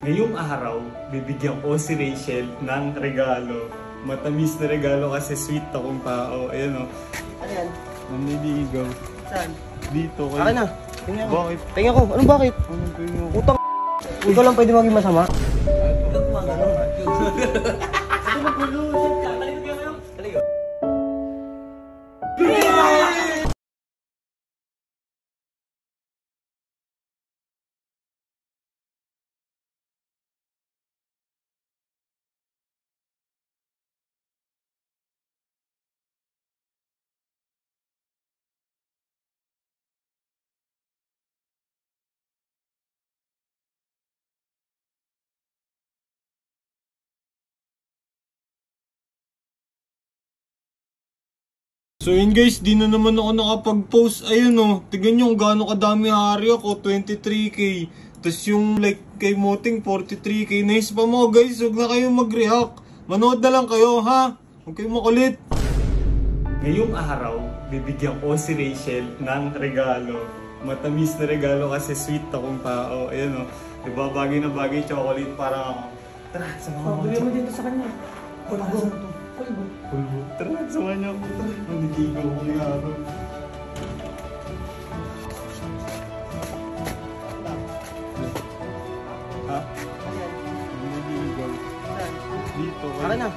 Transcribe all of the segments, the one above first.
Ngayong araw, bibigyan ko si Rachel ng regalo. Matamis na regalo kasi sweet akong tao. Ayan o. Ano yan? Maniligaw. Saan? Dito kayo. Akin na. Tingnan ko. Bakit? Tingnan ko. Anong bakit? Anong tingin ko? Utang ikaw lang pwede maging masama? Ito. Sige magpulo. Talikod ka kayo. Talikod. So yun guys, di na naman ako nakapag-post. Ayun o, tignan nyo kung gaano kadami hari ako, 23k. Tapos yung like kay Moting, 43k. Nice pa mo guys, huwag na kayong mag-react. Manood na lang kayo ha, huwag kayong makulit. Ngayong araw, bibigyan ko si Rachel ng regalo. Matamis na regalo kasi sweet akong tao. Ayun o, diba bagay na bagay chocolate para ako. Tara, sama ko. Bigyan mo dito sa kanya. Pulbo. Tara, sama niya ako. Mandigigaw ko yung araw. Ha? Mandigigaw. Dito. Akin na.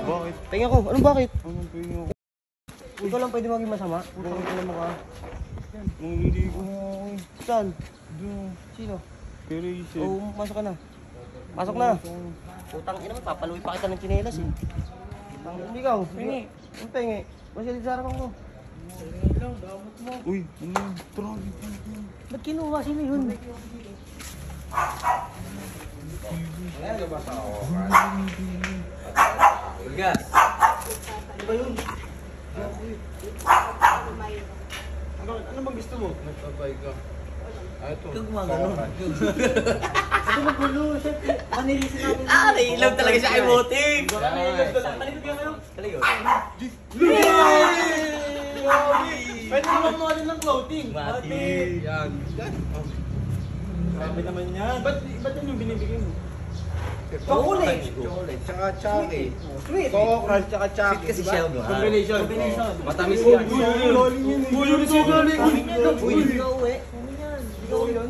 Bakit? Tingnan ko. Anong bakit? Anong tingin ko? Ikaw lang pwede maging masama? Utang ina mo ka. Mandigigaw mo ako. Saan? Doon. Sino? Kay Rachel. Oo, pasok ka na. Pasok na. Utang ina mo, papaluwi pa kita ng tsinelas eh. Hindi ka, pingi. Ang pingi. Masyali sa harapan ko. Uy, ano yun? Tara, Ba't kinuha? Sino yun? Ulgas. Ano ba yun? Ano bang gusto mo? Nagpapay ka. Ito. Ikaw gumagano. Ito magpulo. Manilisin namin. Nailaw talaga siya kay Moting. Talikod ka kayo. Talikod. Pwede naman mo rin ng clothing. Mati. Yan. Grabe naman yan. Ba't yan yung binibigay mo? Chocolate. Chocolate. Tsaka Chucky. Sweet. Coco Crunch tsaka Chucky. Kasi siya. Combination. Matamis yan. Uy, yun siya galing. Uy, ikaw eh. Ikaw yun.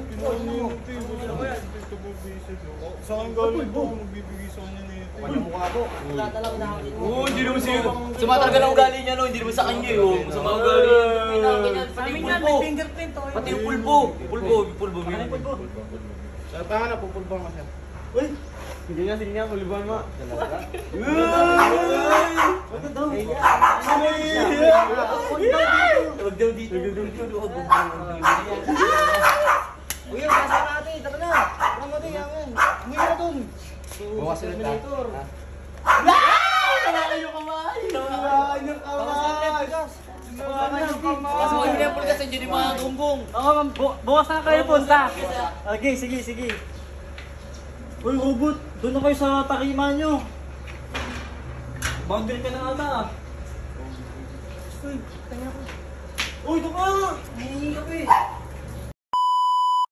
Sa akin galing po, magbibigay sa kanya na ito. Kanya mukha ko. Wala talaga nakakita. Oo, hindi naman siya. Sumatalaga ng ugali niya, no? Hindi naman sa kanya, eh. Masama ang ugali niya. Pati yung pulpo. Pati yung pulpo. Pulpo. Sa tangan na, pupulpong ka siya. Uy! Sige nga, kuliban mo. Talaga? Ano daw? Huwag daw dito. Uy, yung kasa natin. Tara na. Tara mo din, yaman. Umuwi na dun. Bukas ulit ha. Nakakayo kamay! Nakakayo kamay! Kasi wala niya po kasi hindi mga gumbong. Oo, bukas na kayo punta. Okay, sige. Uy, Robot, doon na kayo sa takiman nyo. Boundary ka na ata ah. Uy, tanga ko. Uy, doon ka! Hihingi ka pa eh.